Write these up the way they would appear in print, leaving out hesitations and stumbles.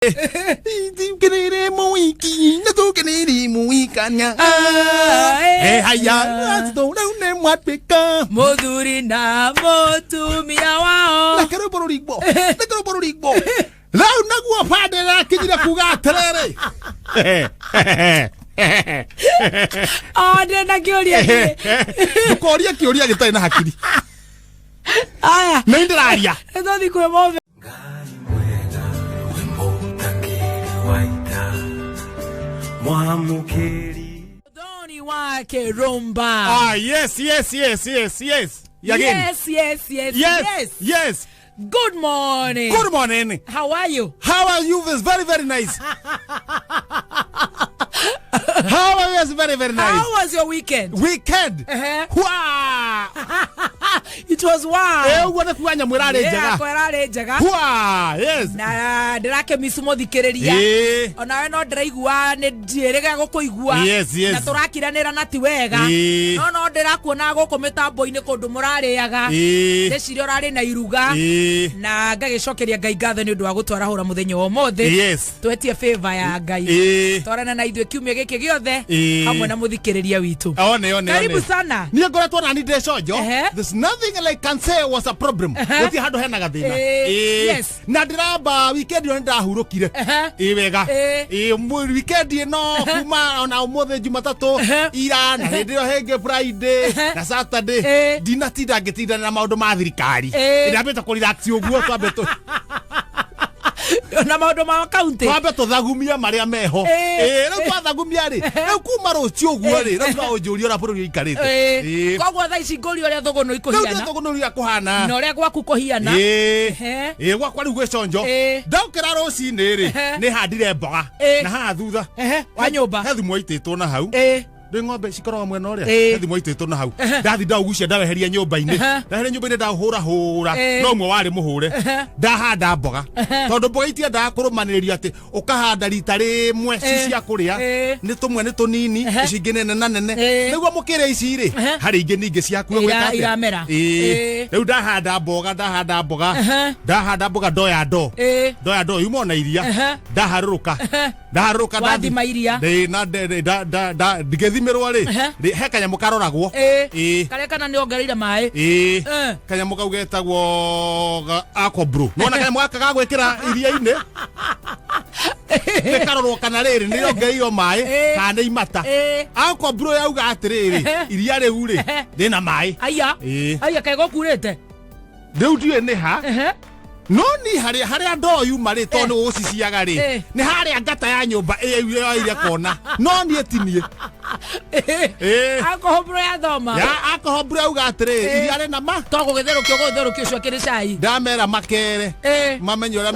Querer muiki, na tu querer muikanya. Haya, sto na mwatpeka. Moduri na motumia wao. Na quero por rigbo. Na quero por rigbo. La na gua pade la kijira kuga terere. De na kioria. Koria kioria gitai na hakiri. Aya. Nendiraria. Eto dikwe move. Doni wake rumba. Yes. Yes. Good morning. Good morning. How are you? How are you? It's very, very nice. How are you? It's very, very nice. How was your weekend? Weekend. Wow. It was wow. Wana kuanya mwirare jaga. Mwirare jaga. Wow. Yes. Na ndirake misumo thikiriria. Ona we no ndiraigua ne ndirega gukuigua. Yes. Na turakiranira na ti wega. No ndirakuona guku mitambo-ini kundu murariaga. Ndeciria urari na iruga. Na ngagicokeria Ngai ngatho ni undu wa gutwara hura muthenya wa mothe. Yes. Twetie favor ya Ngai. Twarana na ithuĩ kiumia giki giothe hamwe na muthikiriria witu. Karibu sana. Ni ngoretwo na ni ndecojo. There's nothing I can say was a problem. Guti handu hena gathina. Yes. Na ndiramba weekend yo ndahurukire. Wega. Weekend no kuma na umothe Jumatatu ira na ndio henge Friday na Saturday dinatinda ngitinda na maundu ma thirikari. Ndabeta ku relax uguo twabeto. Na maundu ma county. Twabeto thagumia maria meho. Riu twathagumia ri. Riu kuma rucio uguo ri. Riu no unjuria ora buru ikarite. Kogwo tha ici ngori uria thogono ikuhiana. Riu thogono ria kuhana. Na uria gwaku kuhiana. Gwakwa riu gwiconjo. Ndaukira rucini ri ni handire mboga. Na haha thutha. Wa nyumba. Hethi mwaititwo na hau. Ndi ng'ombe cikoroga mwena uria hethi mwaititwo na hau. Ndathi ndaugucia ndaweheria nyumba-ini. Ndaweheria nyumba-ini ndahura no mwe wari muhure. Ndahanda mboga. Tondu mboga itiendaga kurumaniririo ati ukahanda rita rimwe cia kuria ni tumwe ni tunini icingi nene na nene niguo mukire ici ri hari ingi ningi cia kuo gwika iramera. Riu ndahanda mboga ndoya ndo yuma na iria ndaharuruka wathima iria na ndigithimirwo ri he kanyamu karoragwo karia kana ni ongereire mai kanyamu kau getagwo Aquabro nona kanyamu gaka gagwikira iria-ini ni karorwo kana riri ni ongereirwo mai kana imata Aquabro yauga atiriri iria riu ri rina mai aya kago kurete riu ndiwe ni ha no ni haria ndo yuma ri to ni uciciaga ri ni haria ngata ya nyumba iyo ire kona no ni etinie Alcohol ya thoma ya alcohol auga atiri iria ri na ma to gutherukio cua kiri cai ndamera makere mamenye uria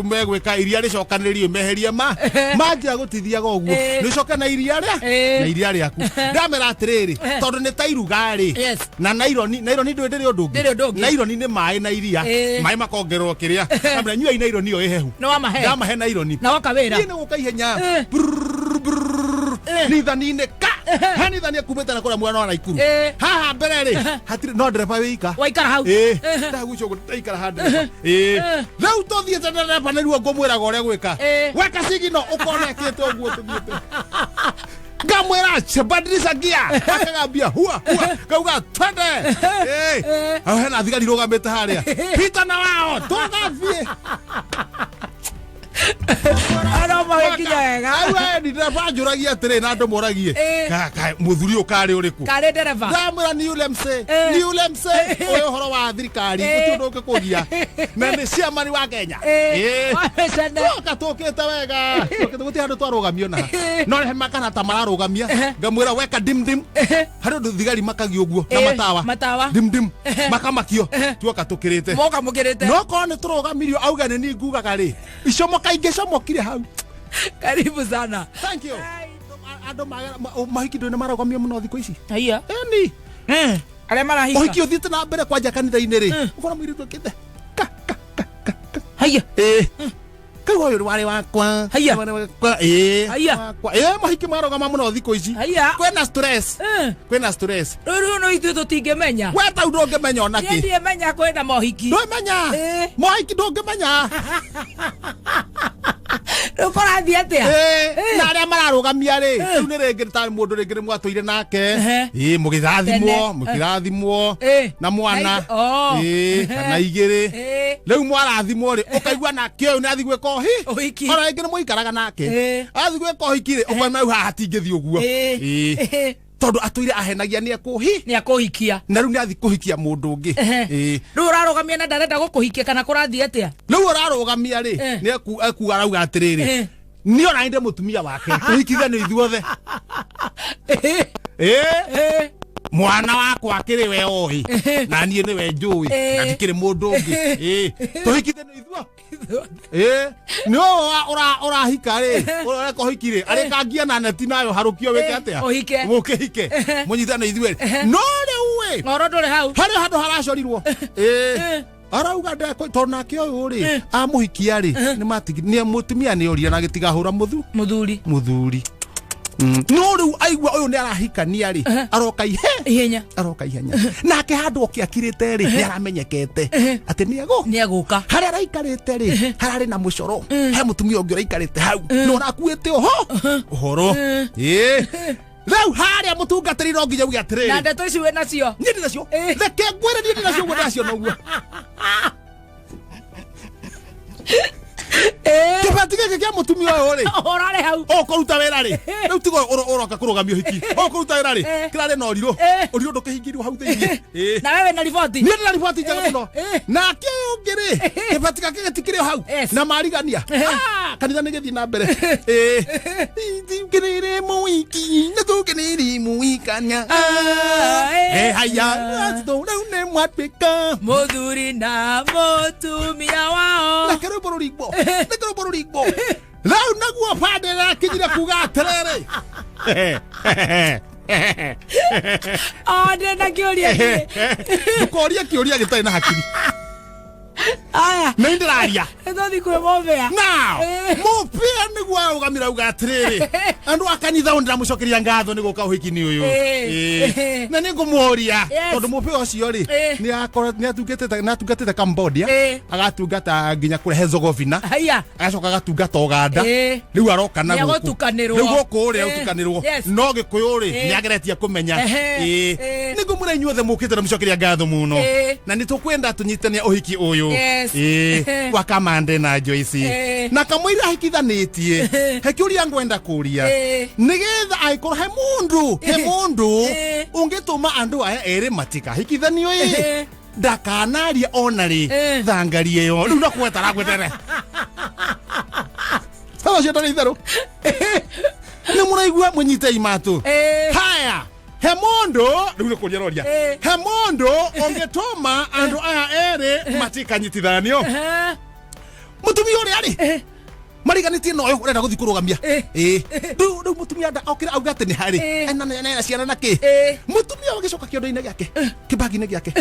megwika iria ricokanirio meherie manjira gutithiaga uguo ni coke na iria riaku ndamera atiriri tondu ni ta iruga ri na naironi ndiri undu ungi naironi ni mai na iria mai makongerwo kiria kamera nyua naironi yo ihehu no wamahe ndamahe naironi na wakawira ni guka ihenya ni thanine ka hani thania kumeta na kora mwana wa Naikuru haha mbere ri hatire no ndereba wika waikara hau ndagucio ndaikara handu rau tothie tena pa niruo ngomwira gore gwika weka sigino ukona kite uguo tuthiete ngamwira chabadilisha gia akagambia hua kauga twende au hena thigari rugamite haria pita na wao tugavie mawekinya wega awe ni ndereba njuragia atiri na andu moragie ka muthuri ukari uriku kare ndereba ndamwira ni ule mse uyu horo wa thirikari utundu ukikugia na ni ciamani wa Kenya tukite wega tukite guti handu twarugamio na no he makana ta mararugamia ngamwira weka dim hari ndu thigari makagi uguo na matawa dim makamakio tuoka tukirite moka mukirite no ko ni turugamirio auga ni ngugaga ri icomo kainge comokire hau. Karibu sana. Thank you. Ando mahiki ndo maragamia muno thiku ici. Haya. Ni. Ale marahika. Mahiki uthite na mbere kwanja kanitha-ini ri. Ukora mwiri tukite. Haya. Kau uyu wari wakwa. Haya. Haya. Mahiki maragama muno thiku ici. Haya. Kwena stress. Ruru no ithu tutingemenya. Weta ndongemenya onaki. Ndiye menya kwena mohiki. Ndo menya. Mohiki ndongemenya. ukora thiatia na aria mararugamia ri riu ni ringi ta mundu ringi mwatwire nake mukirathimwo na mwana kana igiri riu mwarathimwo ri ukaigua nake uyu ni athi gwika uhi ora ringi ni muikaraga nake athi gwika uhiki ri ukona u hatingithii uguo tondu atwire ahenagia ni akuhikia na riu ni athi kuhikia mundu ungi riu urarugamia na ndarenda gukuhikia kana kurathi atia riu urarugamia ri ni akuga rauga atiriri ni ona inde mutumia wake kuhikithania ithuothe mwana wakwa akiri we ohi na nie ni we njui na ndikiri mundu ungi tuhikithania ithuothe no ora hika ri ora kohikire ari kangia na neti nayo harukio weke atia mukihike munyitane ithueri no ri we oro ndore hau hari handu haracorirwo arauga ndeko tona ke uyu ri amuhikia ri ni mutumia ni uria na gitiga hura muthuri no riu aigua uyu ni arahikania ri aroka ihenya nake handu okiakirite ri ni aramenyekete ati ni aguka hari araikarite ri harari na mucoro he mutumia ungi uraikarite hau no rakuite uhoro rau haria mutungatiri no nginya ugi atiriri na ndeto ici we nacio ni nacio theke ngwire ni nacio we nacio noguo kibatige kia mutumia uyu ri orare hau okuruta wira ri riu tigo uroka kurugamia hiki okuruta wira ri kirare no riro ndukihingirwo hau thiini na wewe na ripoti ni na ripoti njega muno na ke ungiri kibatika kigetikire hau na marigania kanitha ni githii na mbere ngirire muiki na tugeniri muikanya haya sto ne mwatwika muthuri na mutumia wao na kero bororigbo rau naguo pande na kinyira kuga atiriri ndenda kiuria ndukoria kiuria gitari na hakiri aya nä ndä raria thothi kwä måbea måbea nä guo aågamä uga atä rä andå a kanitha å ndä ramå cokeria ngatho nä gå ka å hiki nä å yå na nä ngå må ria tondå må bea å cio rä nä atungatä te Cambodia agatungata nginya kå rehe Zogovina agacoka agatungata Uganda rä u aroka na gå kå rä a å tukanä rwo no gä kå yå rä nä ageretie kå menya nä ngå må ra inyuothe må kä te ramå cokeria ngatho må no na nä tå kwenda tå nyitania å hiki å yå wa Kamande na Joyce na kamwira hikithanitie he kiuria ngwenda kuria nigetha aikorwo he mundu ungituma andu aya eri matika hikithanio ndakanaria onari thangarie yo riu no kwetara gwetere sawa cio ndari theru ni muraigua munyite imatu haya he mundu riu ni kuria roria he mundu ungituma andu aya eri matikanyitithanio mutumia uri ari mariganitie no uyu urenda guthi kurugamia riu mutumia nda okira auga ati ni hari ena ciana na ki mutumia wagicoka kiondo-ini giake kibagi-ini giake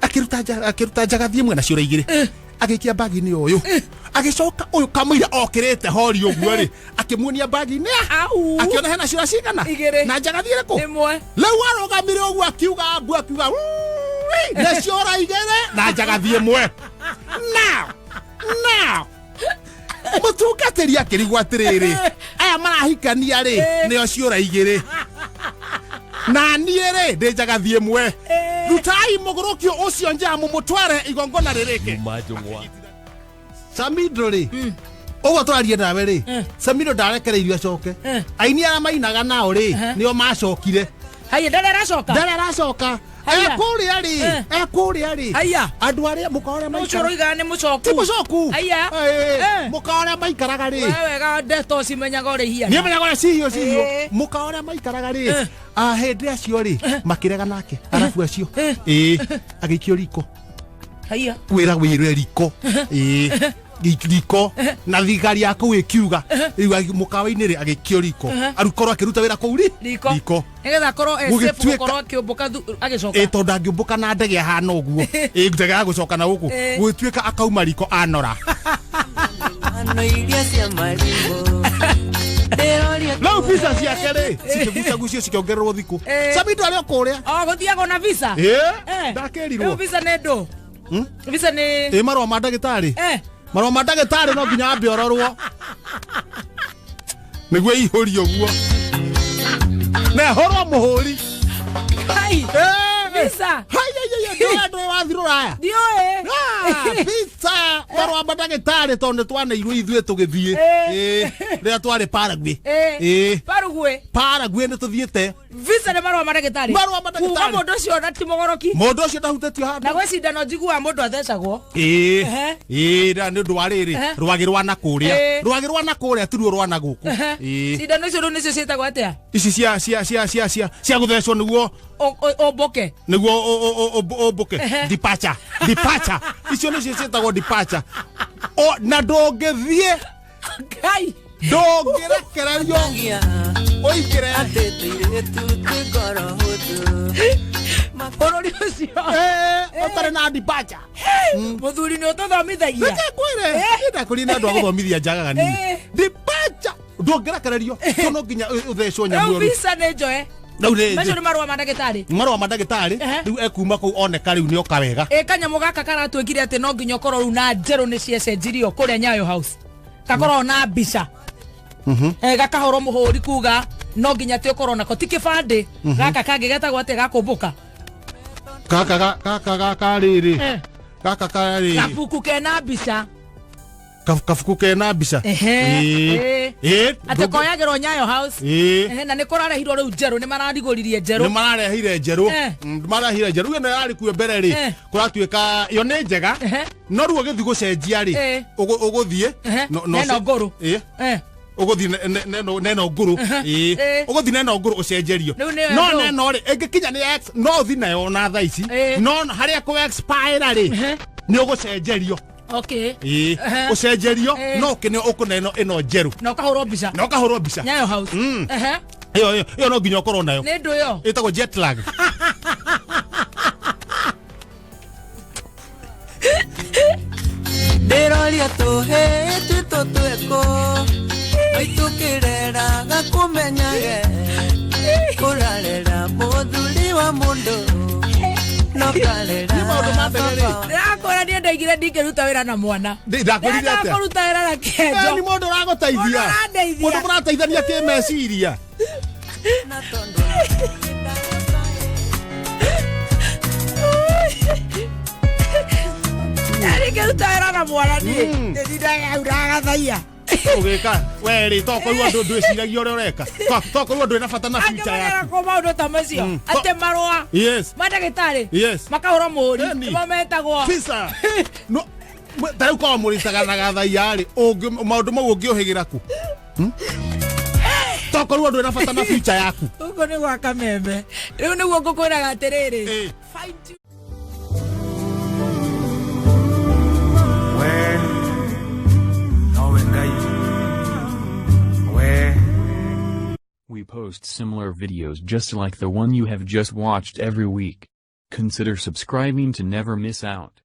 akiruta njagathie mwena ciura igiri agikia bagi-ini uyu agicoka uyu kamwira okirite hori uguo ri akimuonia bagi-ini akiona hena ciura cigana na njagathie riku riu arugamire uguo akiuga na ciura igiri na njagathie mwe now mutungatiri akirigwo atiriri aya marahikania ri nio ciura igiri na nie ri ndi njagathie mwe rutai mugurukio ucio nja mumutware igongona ririke Samido ri ugo twarie nawe ri Samido ndarekereirio acoke aini ara mainaga nao ri nio macokire haya ndareracoka ekuria ri andu aria mukaore mucoro igane mucoku mucoku mukaore maikaraga ri wega ndeto cimenyaga uri hia ni menyaga ciyo mukaore maikaraga ri hindi acio ri makirega nake arafu acio agikio riko haya wira riko riko na thigari yako ikiuga riu mukawa-ini ri agikio riko arukorwo akiruta wira kuu riko nigetha korwo safe gukorwo akiumbuka agicoka tondu angiumbuka na ndege ahana uguo ndege ya gucoka na guku gwituika akauma riko anora no visa ciake ri cikigucagucio cikiongererwo thiku Samido ari okuria guthiago na visa ndakerirwo visa ni ndu visa ni marwa ma ndagitari marwa mandagĩtarĩ no nginya ambe ororwo nĩguo ihũri ũguo na horwo mũhũri hai visa ndio wathirũraya ndio visa marwa mandagĩtarĩ tondũ twaneirwo ithuĩ tũgĩthiĩ rĩrĩa twarĩ Paraguay nĩ tũthiĩte visa nĩ marwa mandagĩtarĩ kuuma mũndũ ũcio na ti mũgoroki mũndũ ũcio ndahutĩtio handũ na gwĩ cindano njiguaga mũndũ athecagwo na nĩ ũndũ wa rĩrĩ rwagĩ rwa nakũrĩa tiruo rwa na gũkũ cindano icio rĩu nĩcio ciĩtagwo atĩa ici cia gũthecwo nĩguo ũmbũke departure icio nĩcio ciĩtagwo departure na ndũngĩthiĩ Ngai ndũngĩrekererio oikire bũrũri ũcio ũtarĩ na departure mũthuri nĩ ũtũthomithagia kwĩre ndakũrĩ na andũ a gũthomithia njagaga nini departure ndũngĩrekererio to no nginya ũthecwo nyamũ visa nĩ njoe macio nĩ marũa mandagĩtarĩ rĩu ekuma kũu oneka rĩu nĩ oka wega kanyamũ gaka karatwĩkire atĩ no nginya ũkorwo rĩu na njerũ nĩ ciacenjirio kũrĩa Nyayo House gakorwo na mbica gakahorwo mũhũri kuga no nginya tĩ ũkorwo nako ti kĩbandĩ gaka kangĩ getagwo atĩ gakũmbũka gaka rĩrĩ gabuku kena mbica kabuku kena mbica atĩ koyagĩrwo Nyayo House na nĩ kũrarehirwo rĩu njerũ nĩ mararigũririe njerũ rĩu ĩno yarĩ kuo mbere rĩ kũratuĩka yo nĩ njega no rĩu ũgĩthiĩ gũcenjia rĩ ũgũthiĩ neno ngũrũ ũgũthiĩ neno ngũrũ ũgũthiĩ neno ngũrũ ũcenjerio no neno rĩ ĩngĩkinya nĩ x no ũthiĩ nayo na thaa ici no harĩa kũ expire rĩ nĩ ũgũcenjerio ucenjerio no kene ukuneno ino njeru no kahoro mbica Nyayo House iyo no nginya ukorwo nayo nĩ ndũ yo itagwo jet lag Deroria tuhe tutweko aitukirera gakumenyage kurarera muthuri wa mundu no karera ndakora ni ndaigire ndingĩruta wĩra na mwana ndakorire atĩa ndakuruta wĩra na kĩenjo ni mũndũ ũragũteithia mũndũ mũrateithania kĩmeciria na tondo ndingĩruta wĩra na mwana niĩ ndĩrindaga thaia ugika weri tokorwo andu ndwiciragia uria ureka tokorwo ndwina bata na future yaku ko maundu ta macio ate marwa mandagĩtarĩ makahũra mũhũri nĩmo metagwo visa no tarĩu kwa mũritaga na gathaia rĩ maũndũ mau ũngĩũhĩgĩra ku tokorwo ndwina bata na future yaku ũguo nĩ gwaka membe rĩu nĩguo ngũkwĩraga atĩrĩrĩ We post similar videos just like the one you have just watched every week. Consider subscribing to never miss out.